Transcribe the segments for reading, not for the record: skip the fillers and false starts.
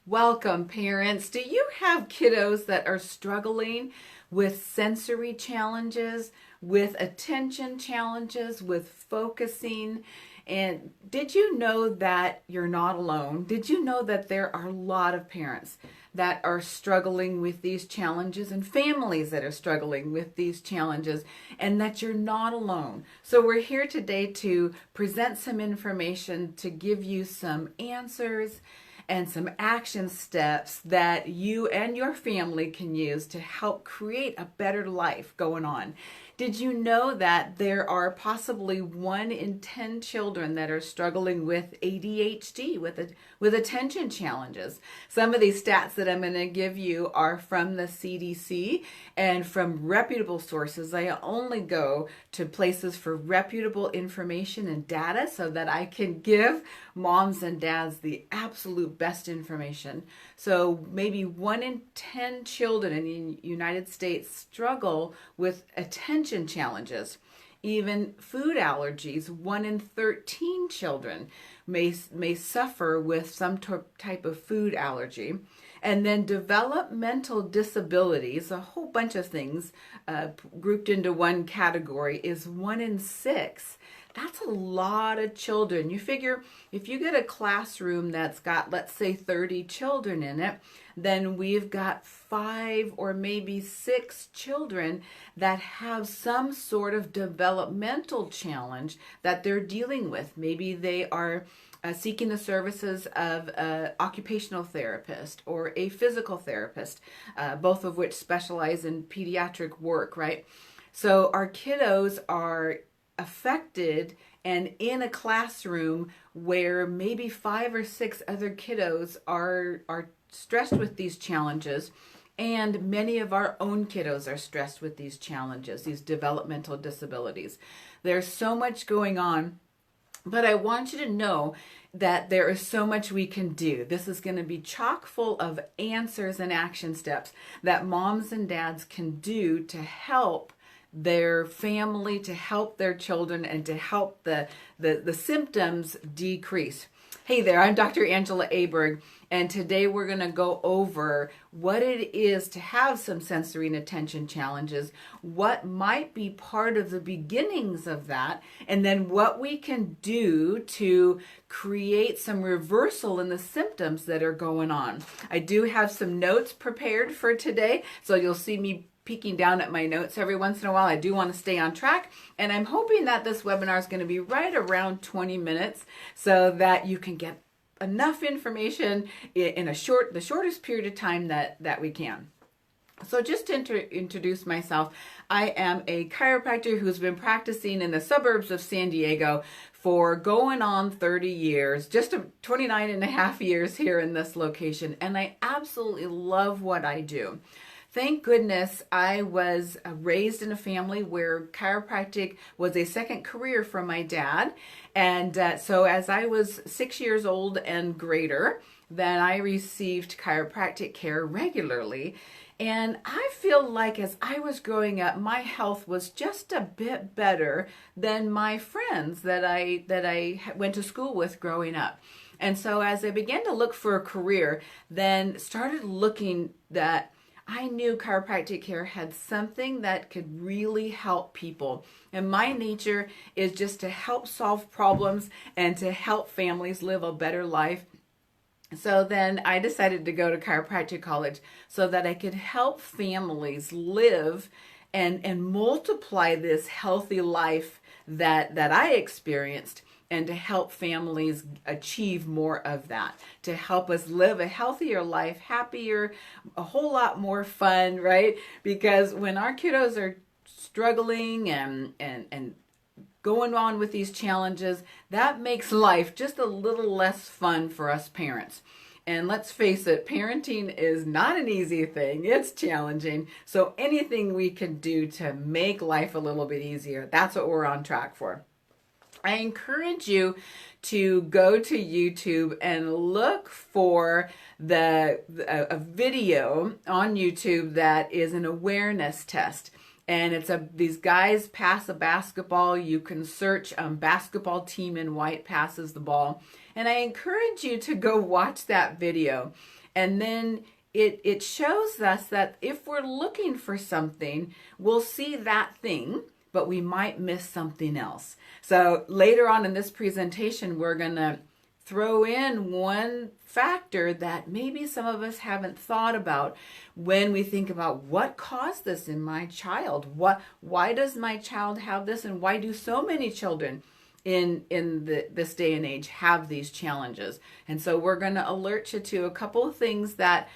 Welcome, parents. Do you have kiddos that are struggling with sensory challenges, with attention challenges, with focusing? And did you know that you're not alone? Did you know that there are a lot of parents that are struggling with these challenges and families that are struggling with these challenges, and that you're not alone? So we're here today to present some information to give you some answers and some action steps that you and your family can use to help create a better life going on. Did you know that there are possibly 1 in 10 children that are struggling with ADHD, with attention challenges? Some of these stats that I'm going to give you are from the CDC and from reputable sources. I only go to places for reputable information and data so that I can give moms and dads the absolute best information. So maybe 1 in 10 children in the United States struggle with attention challenges. Even food allergies, 1 in 13 children may suffer with some type of food allergy. And then developmental disabilities, a whole bunch of things grouped into one category, is 1 in 6. That's a lot of children. You figure if you get a classroom that's got, let's say, 30 children in it, then we've got 5 or maybe 6 children that have some sort of developmental challenge that they're dealing with. Maybe they are seeking the services of an occupational therapist or a physical therapist, both of which specialize in pediatric work, right? So our kiddos are affected and in a classroom where maybe 5 or 6 other kiddos are stressed with these challenges, and many of our own kiddos are stressed with these challenges, these developmental disabilities. There's so much going on, but I want you to know that there is so much we can do. This is going to be chock full of answers and action steps that moms and dads can do to help their family, to help their children, and to help the symptoms decrease. Hey there, I'm Dr. Angela Aberg, and today we're going to go over what it is to have some sensory and attention challenges, what might be part of the beginnings of that, and then what we can do to create some reversal in the symptoms that are going on. I do have some notes prepared for today, so you'll see me peeking down at my notes every once in a while. I do want to stay on track, and I'm hoping that this webinar is going to be right around 20 minutes so that you can get enough information in the shortest period of time that we can. So just to introduce myself, I am a chiropractor who's been practicing in the suburbs of San Diego for going on 30 years, just 29 and a half years here in this location, and I absolutely love what I do. Thank goodness I was raised in a family where chiropractic was a second career for my dad. And so as I was 6 years old and greater, then I received chiropractic care regularly. And I feel like as I was growing up, my health was just a bit better than my friends that I went to school with growing up. And so as I began to look for a career, then started looking that I knew chiropractic care had something that could really help people. And my nature is just to help solve problems and to help families live a better life. So then I decided to go to chiropractic college so that I could help families live and multiply this healthy life that I experienced, and to help families achieve more of that, to help us live a healthier life, happier, a whole lot more fun, right? Because when our kiddos are struggling and going on with these challenges, that makes life just a little less fun for us parents. And let's face it, parenting is not an easy thing. It's challenging. So anything we can do to make life a little bit easier, that's what we're on track for. I encourage you to go to YouTube and look for a video on YouTube that is an awareness test. And it's these guys pass a basketball. You can search basketball team in white passes the ball. And I encourage you to go watch that video And then it shows us that if we're looking for something, we'll see that thing, but we might miss something else. So later on in this presentation, we're going to throw in one factor that maybe some of us haven't thought about when we think about what caused this in my child. Why does my child have this, and why do so many children in this day and age have these challenges? And so we're going to alert you to a couple of things that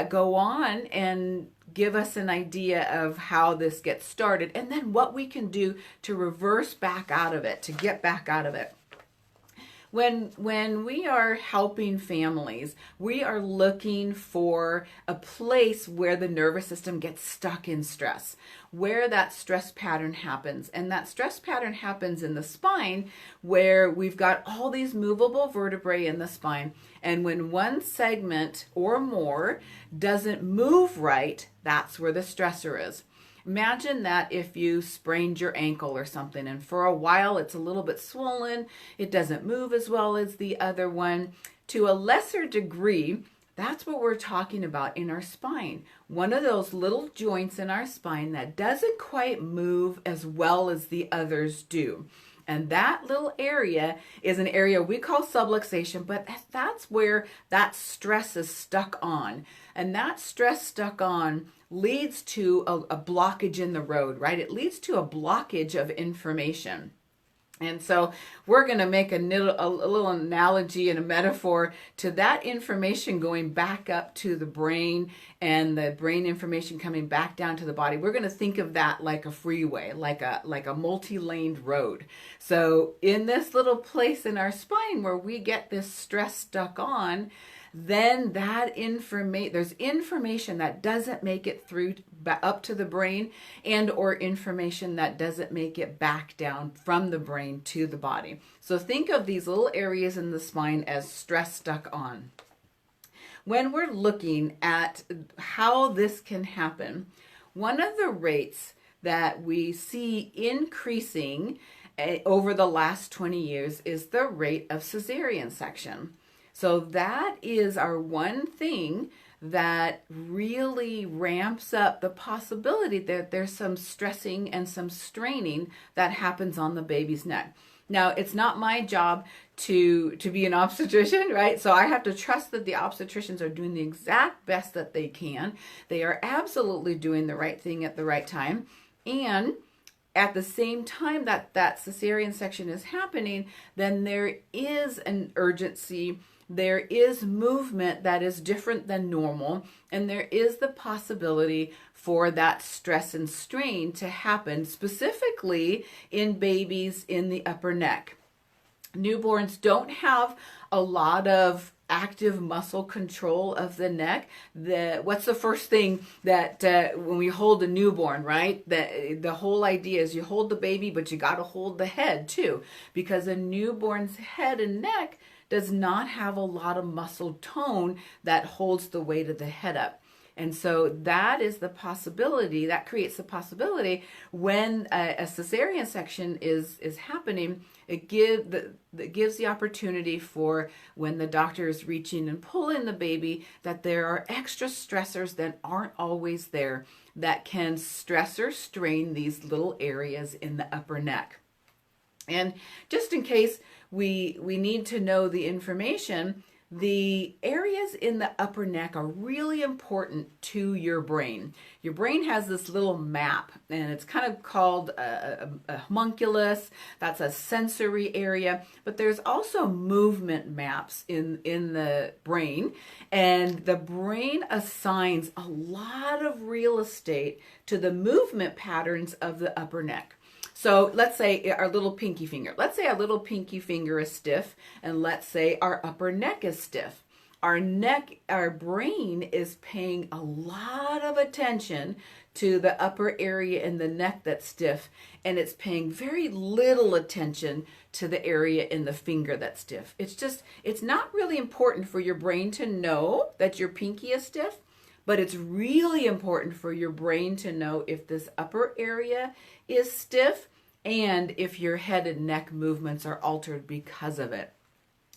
go on and give us an idea of how this gets started, and then what we can do to reverse back out of it, to get back out of it. When we are helping families, we are looking for a place where the nervous system gets stuck in stress, where that stress pattern happens. And that stress pattern happens in the spine, where we've got all these movable vertebrae in the spine. And when one segment or more doesn't move right, that's where the stressor is. Imagine that if you sprained your ankle or something, and for a while it's a little bit swollen, it doesn't move as well as the other one. To a lesser degree, that's what we're talking about in our spine. One of those little joints in our spine that doesn't quite move as well as the others do. And that little area is an area we call subluxation, but that's where that stress is stuck on. And that stress stuck on leads to a blockage in the road, right? It leads to a blockage of information. And so we're going to make a little analogy and a metaphor to that information going back up to the brain, and the brain information coming back down to the body. We're going to think of that like a freeway, like a multi-laned road. So in this little place in our spine where we get this stress stuck on, then that there's information that doesn't make it through up to the brain, and or information that doesn't make it back down from the brain to the body. So think of these little areas in the spine as stress stuck on. When we're looking at how this can happen, one of the rates that we see increasing over the last 20 years is the rate of cesarean section. So that is our one thing that really ramps up the possibility that there's some stressing and some straining that happens on the baby's neck. Now, it's not my job to be an obstetrician, right? So I have to trust that the obstetricians are doing the exact best that they can. They are absolutely doing the right thing at the right time. And at the same time that cesarean section is happening, then there is an urgency. There is movement that is different than normal, and there is the possibility for that stress and strain to happen, specifically in babies in the upper neck. Newborns don't have a lot of active muscle control of the neck. What's the first thing that when we hold a newborn, right? The whole idea is you hold the baby, but you got to hold the head too, because a newborn's head and neck does not have a lot of muscle tone that holds the weight of the head up. And so that is the possibility, that creates the possibility when a cesarean section is happening, it gives the opportunity for when the doctor is reaching and pulling the baby, that there are extra stressors that aren't always there that can stress or strain these little areas in the upper neck. And just in case we need to know the information, the areas in the upper neck are really important to your brain. Your brain has this little map, and it's kind of called a homunculus. That's a sensory area, but there's also movement maps in the brain, and the brain assigns a lot of real estate to the movement patterns of the upper neck. So let's say our little pinky finger. Let's say our little pinky finger is stiff, and let's say our upper neck is stiff. Our brain is paying a lot of attention to the upper area in the neck that's stiff, and it's paying very little attention to the area in the finger that's stiff. It's not really important for your brain to know that your pinky is stiff, but it's really important for your brain to know if this upper area is stiff and if your head and neck movements are altered because of it.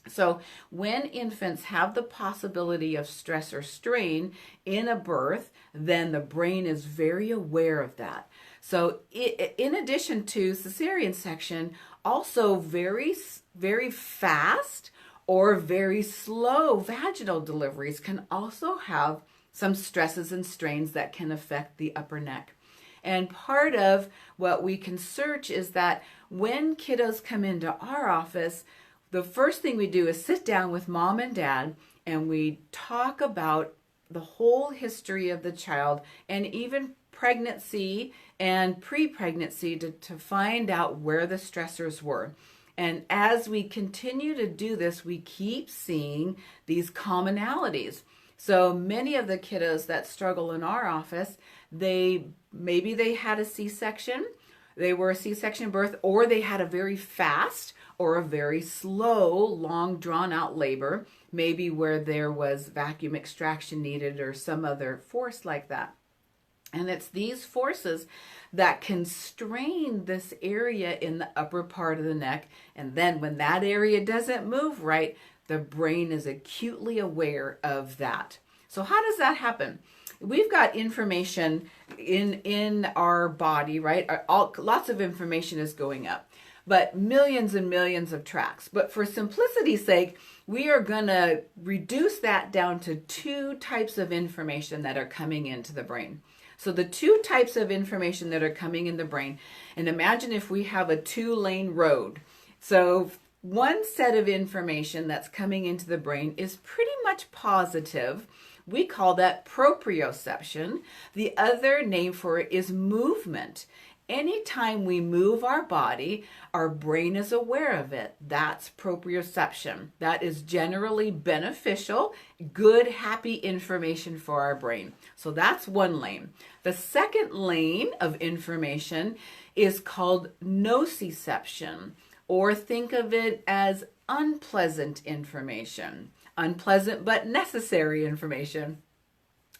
So when infants have the possibility of stress or strain in a birth, then the brain is very aware of that. So in addition to cesarean section, also very fast or very slow vaginal deliveries can also have some stresses and strains that can affect the upper neck. And part of what we can search is that when kiddos come into our office, the first thing we do is sit down with mom and dad and we talk about the whole history of the child and even pregnancy and pre-pregnancy to find out where the stressors were. And as we continue to do this, we keep seeing these commonalities. So many of the kiddos that struggle in our office, maybe they had a C-section, they were a C-section birth, or they had a very fast or a very slow, long drawn out labor, maybe where there was vacuum extraction needed or some other force like that. And it's these forces that can strain this area in the upper part of the neck. And then when that area doesn't move right, the brain is acutely aware of that. So how does that happen? We've got information in our body, right? Lots of information is going up, but millions and millions of tracks. But for simplicity's sake, we are going to reduce that down to two types of information that are coming into the brain. So the two types of information that are coming in the brain, and imagine if we have a 2-lane road. So one set of information that's coming into the brain is pretty much positive. We call that proprioception. The other name for it is movement. Anytime we move our body, our brain is aware of it. That's proprioception. That is generally beneficial, good, happy information for our brain. So that's one lane. The second lane of information is called nociception, or think of it as unpleasant information. Unpleasant but necessary information.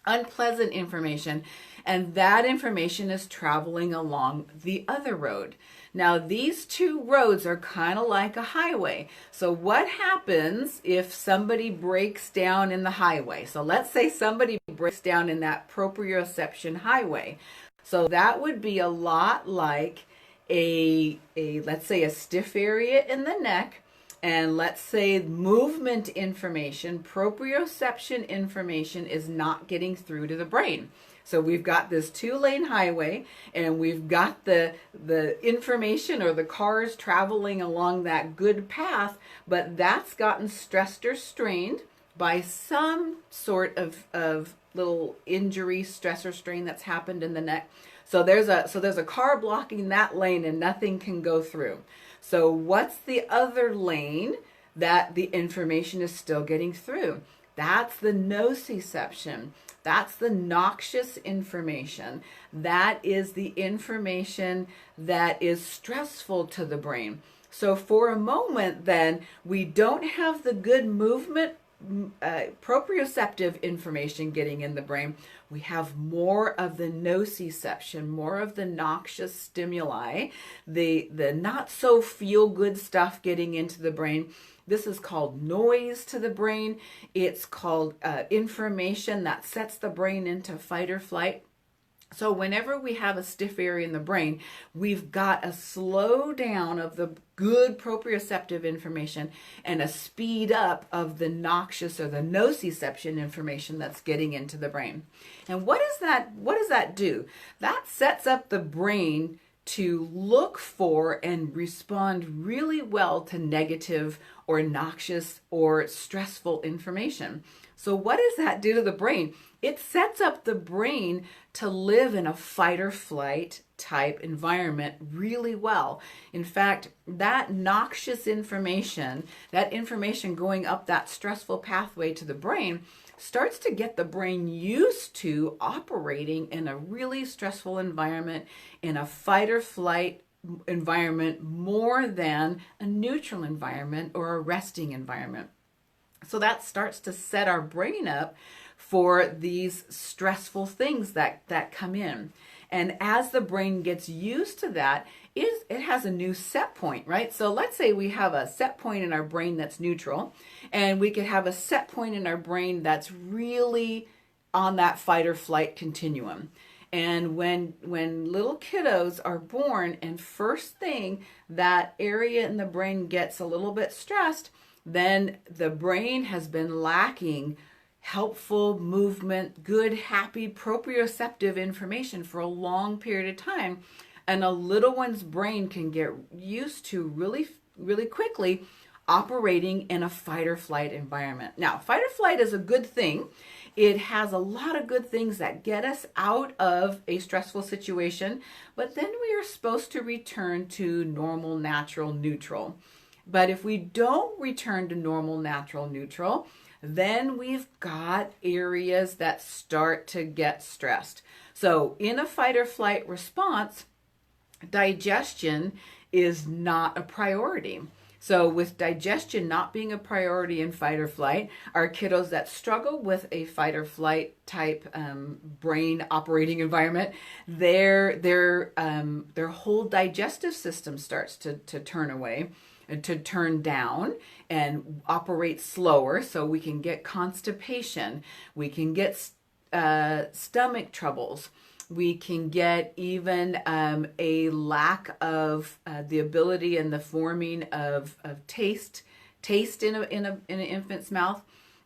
Unpleasant information, and that information is traveling along the other road. Now these two roads are kind of like a highway. So what happens if somebody breaks down in the highway? So let's say somebody breaks down in that proprioception highway. So that would be a lot like let's say a stiff area in the neck. And let's say movement information, proprioception information is not getting through to the brain. So we've got this 2-lane highway and we've got the information or the cars traveling along that good path, but that's gotten stressed or strained by some sort of little injury, stress or strain that's happened in the neck. So there's a car blocking that lane and nothing can go through. So what's the other lane that the information is still getting through? That's the nociception. That's the noxious information. That is the information that is stressful to the brain. So for a moment then, we don't have the good movement proprioceptive information getting in the brain. We have more of the nociception, more of the noxious stimuli, the not so feel good stuff getting into the brain. This is called noise to the brain. It's called information that sets the brain into fight or flight. So whenever we have a stiff area in the brain, we've got a slow down of the good proprioceptive information and a speed up of the noxious or the nociception information that's getting into the brain. And what does that do? That sets up the brain to look for and respond really well to negative or noxious or stressful information. So what does that do to the brain? It sets up the brain to live in a fight or flight type environment really well. In fact, that noxious information, that information going up that stressful pathway to the brain, starts to get the brain used to operating in a really stressful environment, in a fight or flight environment more than a neutral environment or a resting environment. So that starts to set our brain up for these stressful things that come in. And as the brain gets used to that, it has a new set point, right? So let's say we have a set point in our brain that's neutral, and we could have a set point in our brain that's really on that fight or flight continuum. And when little kiddos are born and first thing that area in the brain gets a little bit stressed, then the brain has been lacking helpful movement, good, happy, proprioceptive information for a long period of time. And a little one's brain can get used to really quickly operating in a fight or flight environment. Now, fight or flight is a good thing. It has a lot of good things that get us out of a stressful situation, but then we are supposed to return to normal, natural, neutral. But if we don't return to normal, natural, neutral, then we've got areas that start to get stressed. So in a fight or flight response, digestion is not a priority. So with digestion not being a priority in fight or flight, our kiddos that struggle with a fight or flight type brain operating environment, their whole digestive system starts to turn away and to turn down and operate slower. So we can get constipation, we can get stomach troubles. We can get even a lack of the ability and the forming of taste in an infant's mouth,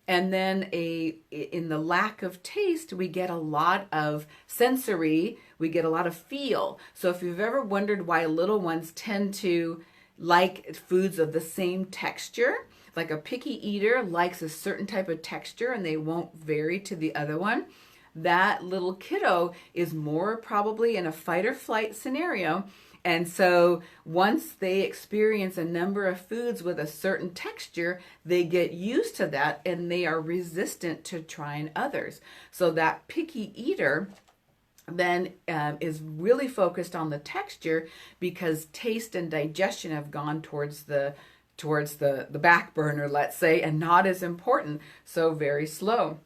and then in the lack of taste, we get a lot of sensory. We get a lot of feel. So if you've ever wondered why little ones tend to like foods of the same texture, like a picky eater likes a certain type of texture and they won't vary to the other one, that little kiddo is more probably in a fight or flight scenario. And so once they experience a number of foods with a certain texture, they get used to that and they are resistant to trying others. So that picky eater then is really focused on the texture because taste and digestion have gone towards the back burner, let's say, and not as important, so very slow.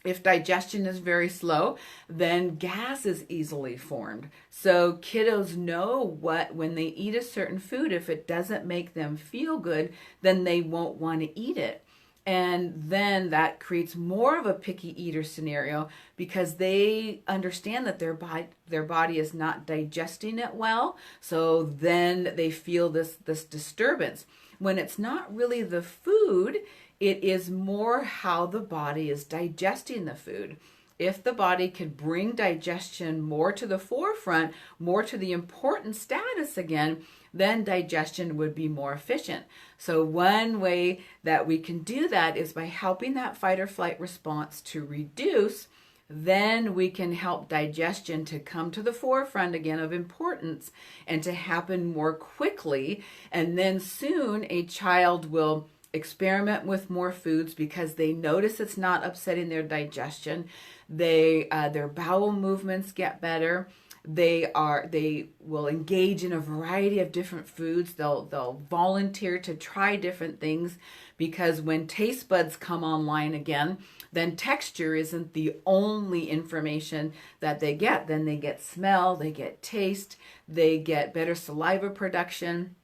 If digestion is very slow, then gas is easily formed. So kiddos know when they eat a certain food, if it doesn't make them feel good, then they won't want to eat it. And then that creates more of a picky eater scenario because they understand that their body is not digesting it well. So then they feel this disturbance. When it's not really the food, it is more how the body is digesting the food. If the body could bring digestion more to the forefront, more to the important status again, then digestion would be more efficient. So one way that we can do that is by helping that fight or flight response to reduce. Then we can help digestion to come to the forefront again of importance and to happen more quickly. And then soon a child will experiment with more foods because they notice it's not upsetting their digestion. Their bowel movements get better. They will engage in a variety of different foods. They'll volunteer to try different things because when taste buds come online again, then texture isn't the only information that they get. Then they get smell, they get taste, they get better saliva production.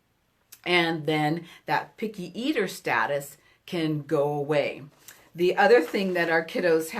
And then that picky eater status can go away. The other thing that our kiddos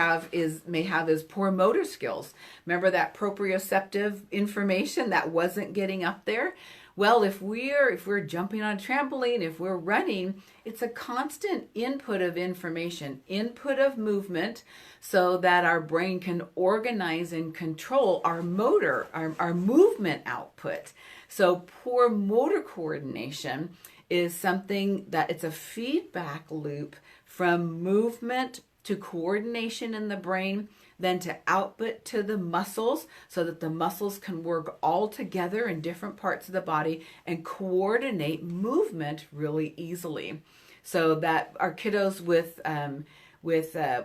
may have is poor motor skills. Remember that proprioceptive information that wasn't getting up there? Well, if we're jumping on a trampoline, if we're running, it's a constant input of information, input of movement, so that our brain can organize and control our motor, our movement output. So poor motor coordination is something that it's a feedback loop from movement to coordination in the brain, then to output to the muscles so that the muscles can work all together in different parts of the body and coordinate movement really easily. So that our kiddos with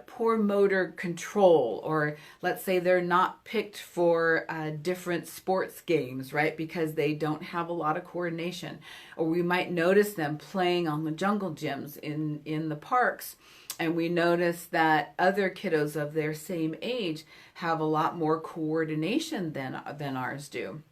poor motor control, or let's say they're not picked for different sports games, right? Because they don't have a lot of coordination. Or we might notice them playing on the jungle gyms in the parks. And we notice that other kiddos of their same age have a lot more coordination than ours do.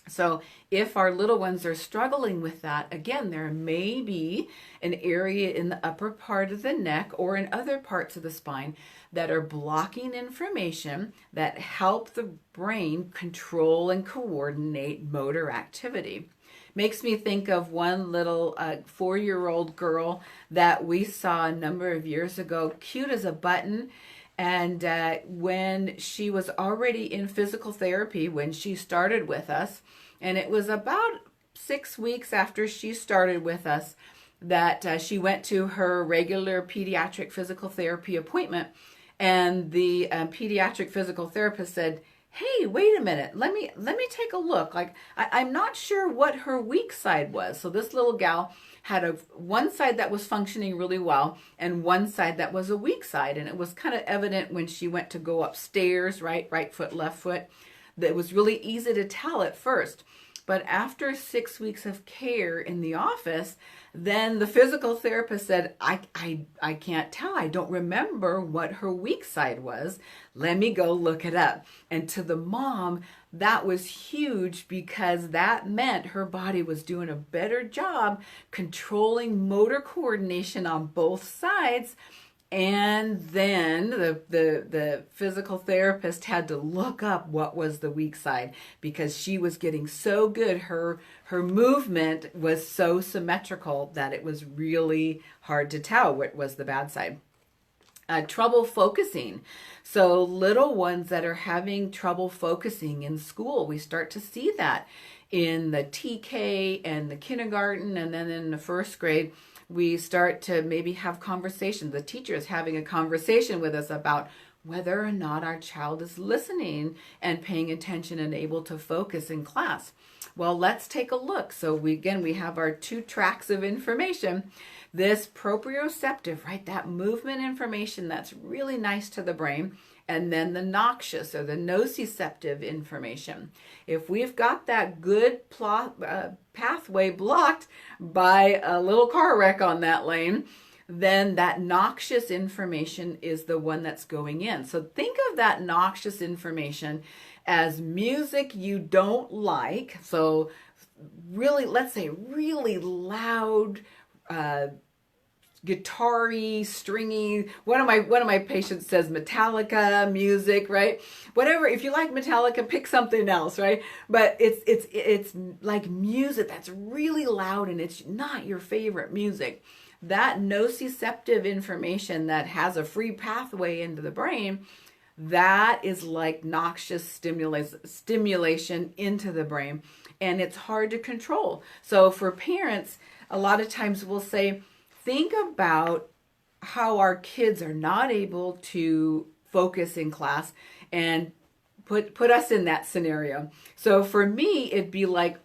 So if our little ones are struggling with that, again, there may be an area in the upper part of the neck or in other parts of the spine that are blocking information that help the brain control and coordinate motor activity. Makes me think of one little 4-year-old girl that we saw a number of years ago, cute as a button. And when she was already in physical therapy, when she started with us, and it was about 6 weeks after she started with us that she went to her regular pediatric physical therapy appointment. And the pediatric physical therapist said, "Hey, wait a minute, let me take a look. Like, I'm not sure what her weak side was." So this little gal had one side that was functioning really well and one side that was a weak side. And it was kind of evident when she went to go upstairs, right foot, left foot, that it was really easy to tell at first. But after 6 weeks of care in the office, then the physical therapist said, I can't tell. I don't remember what her weak side was. Let me go look it up. And to the mom, that was huge because that meant her body was doing a better job controlling motor coordination on both sides. And then the physical therapist had to look up what was the weak side because she was getting so good. Her movement was so symmetrical that it was really hard to tell what was the bad side. Trouble focusing. So little ones that are having trouble focusing in school, we start to see that in the TK and the kindergarten, and then in the first grade, we start to maybe have conversations. The teacher is having a conversation with us about whether or not our child is listening and paying attention and able to focus in class. Well, let's take a look. So we have our 2 tracks of information. This proprioceptive, right, that movement information that's really nice to the brain, and then the noxious or the nociceptive information. If we've got that good pathway blocked by a little car wreck on that lane, then that noxious information is the one that's going in. So think of that noxious information as music you don't like. So really, let's say really loud, guitar-y, stringy. One of my patients says Metallica music, right? Whatever. If you like Metallica, pick something else, right? But it's like music that's really loud and it's not your favorite music. That nociceptive information that has a free pathway into the brain, that is like noxious stimulation into the brain, and it's hard to control. So for parents, a lot of times we'll say, think about how our kids are not able to focus in class and put us in that scenario. So for me, it'd be like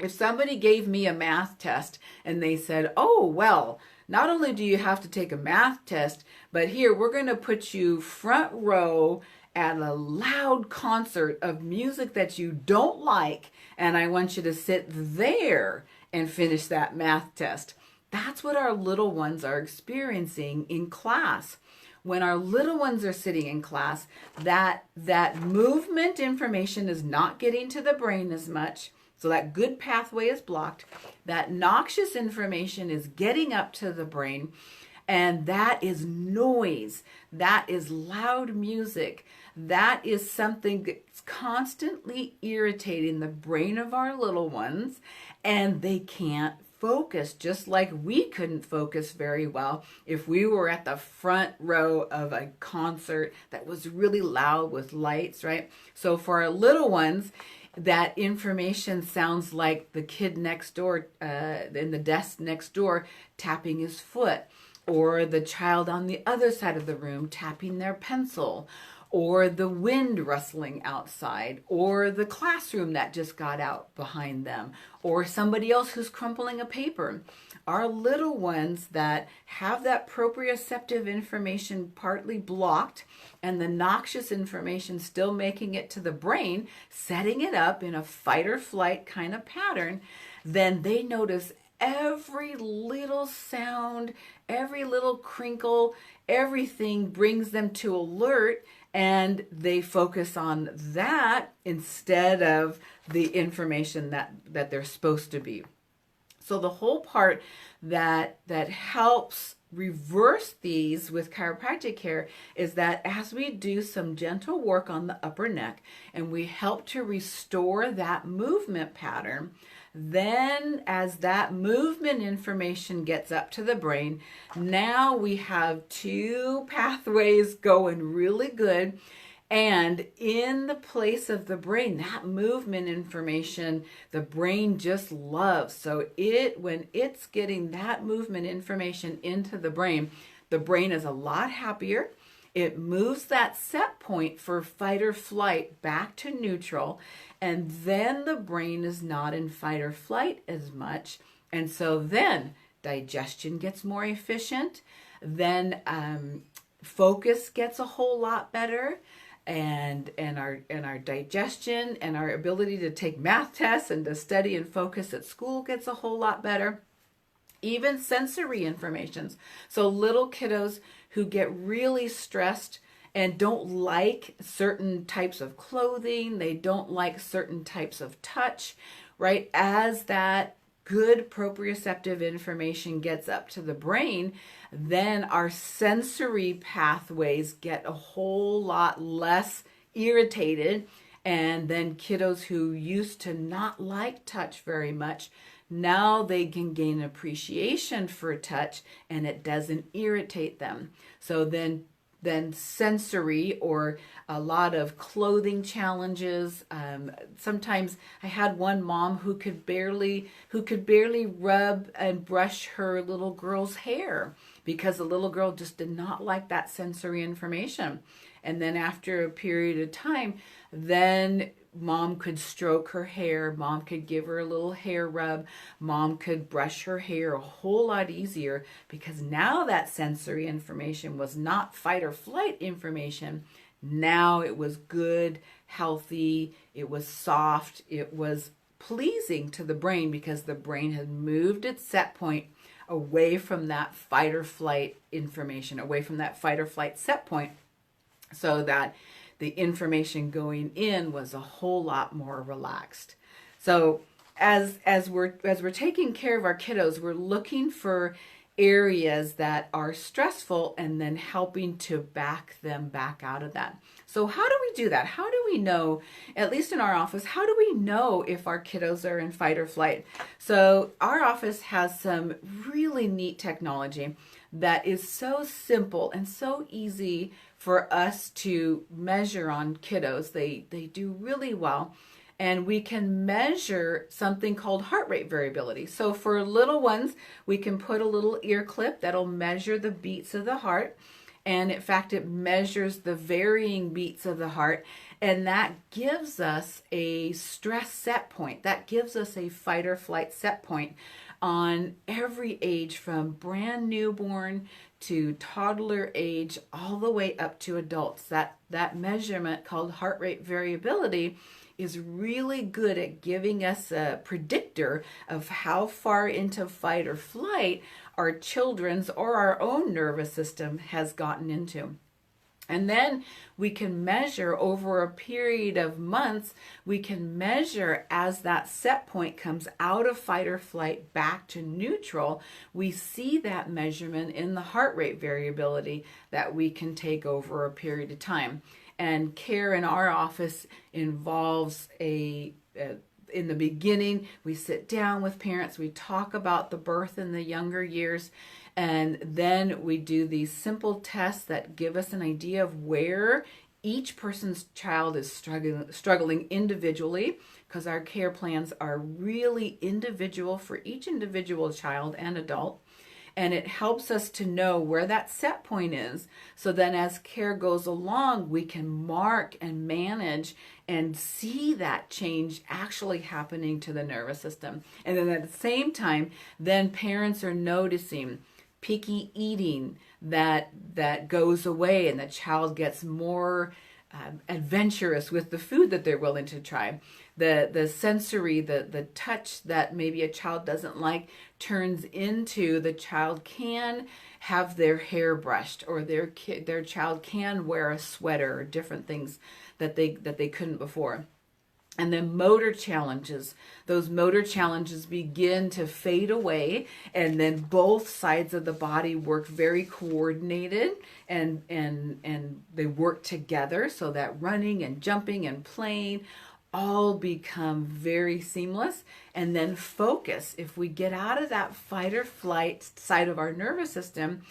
if somebody gave me a math test and they said, "Oh, well, not only do you have to take a math test, but here we're going to put you front row at a loud concert of music that you don't like, and I want you to sit there and finish that math test." That's what our little ones are experiencing in class. When our little ones are sitting in class, that movement information is not getting to the brain as much. So that good pathway is blocked. That noxious information is getting up to the brain. And that is noise. That is loud music. That is something that's constantly irritating the brain of our little ones. And they can't focus, just like we couldn't focus very well if we were at the front row of a concert that was really loud with lights, right? So for our little ones, that information sounds like the kid next door, in the desk next door, tapping his foot, or the child on the other side of the room tapping their pencil, or the wind rustling outside, or the classroom that just got out behind them, or somebody else who's crumpling a paper. Our little ones that have that proprioceptive information partly blocked and the noxious information still making it to the brain, setting it up in a fight or flight kind of pattern, then they notice every little sound, every little crinkle, everything brings them to alert, and they focus on that instead of the information that they're supposed to be. So the whole part that helps reverse these with chiropractic care is that as we do some gentle work on the upper neck and we help to restore that movement pattern, then as that movement information gets up to the brain, now we have two pathways going really good. And in the place of the brain, that movement information, the brain just loves. So when it's getting that movement information into the brain is a lot happier. It moves that set point for fight or flight back to neutral. And then the brain is not in fight or flight as much. And so then digestion gets more efficient. Then focus gets a whole lot better. And our digestion and our ability to take math tests and to study and focus at school gets a whole lot better. Even sensory informations. So little kiddos who get really stressed and don't like certain types of clothing, they don't like certain types of touch, right? As that good proprioceptive information gets up to the brain, then our sensory pathways get a whole lot less irritated. And then kiddos who used to not like touch very much, now they can gain appreciation for touch and it doesn't irritate them. So then sensory or a lot of clothing challenges. Sometimes I had one mom who could barely rub and brush her little girl's hair because the little girl just did not like that sensory information. And then after a period of time, then mom could stroke her hair, mom could give her a little hair rub, mom could brush her hair a whole lot easier because now that sensory information was not fight or flight information. Now it was good, healthy, it was soft, it was pleasing to the brain because the brain had moved its set point away from that fight or flight information, away from that fight or flight set point, so that the information going in was a whole lot more relaxed. So as we're taking care of our kiddos, we're looking for areas that are stressful and then helping to back them back out of that. So how do we do that? How do we know, at least in our office, how do we know if our kiddos are in fight or flight? So our office has some really neat technology that is so simple and so easy for us to measure on kiddos. They do really well. And we can measure something called heart rate variability. So for little ones, we can put a little ear clip that'll measure the beats of the heart. And in fact, it measures the varying beats of the heart. And that gives us a stress set point. That gives us a fight or flight set point on every age from brand newborn to toddler age all the way up to adults. That measurement called heart rate variability is really good at giving us a predictor of how far into fight or flight our children's or our own nervous system has gotten into. And then we can measure over a period of months, we can measure as that set point comes out of fight or flight back to neutral. We see that measurement in the heart rate variability that we can take over a period of time. And care in our office involves in the beginning, we sit down with parents, we talk about the birth in the younger years, and then we do these simple tests that give us an idea of where each person's child is struggling individually, because our care plans are really individual for each individual child and adult. And it helps us to know where that set point is. So then as care goes along, we can mark and manage and see that change actually happening to the nervous system. And then at the same time, then parents are noticing picky eating that goes away and the child gets more adventurous with the food that they're willing to try. The sensory, the touch that maybe a child doesn't like turns into the child can have their hair brushed, or their child can wear a sweater, or different things that they couldn't before. And then motor challenges, those motor challenges begin to fade away, and then both sides of the body work very coordinated, and they work together, so that running and jumping and playing all become very seamless. And then focus, if we get out of that fight or flight side of our nervous system,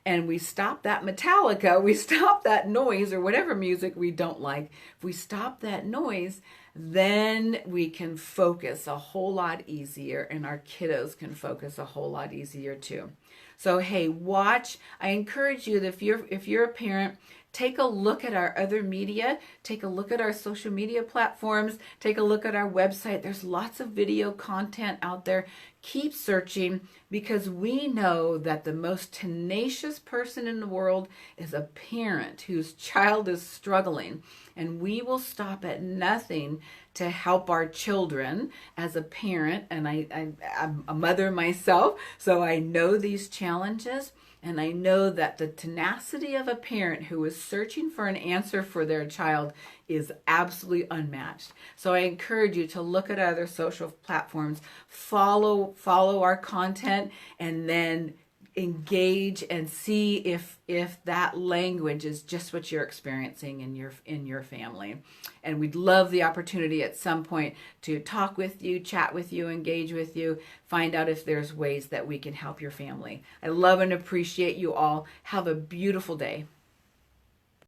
and we stop that Metallica, we stop that noise, or whatever music we don't like, if we stop that noise, then we can focus a whole lot easier, and our kiddos can focus a whole lot easier too. So hey, watch. I encourage you that if you're a parent, take a look at our other media, take a look at our social media platforms, take a look at our website. There's lots of video content out there. Keep searching, because we know that the most tenacious person in the world is a parent whose child is struggling. And we will stop at nothing to help our children as a parent. And I'm a mother myself, so I know these challenges. And I know that the tenacity of a parent who is searching for an answer for their child is absolutely unmatched. So I encourage you to look at other social platforms, follow our content, and then engage and see if that language is just what you're experiencing in your family. And we'd love the opportunity at some point to talk with you, chat with you, engage with you, find out if there's ways that we can help your family. I love and appreciate you all. Have a beautiful day.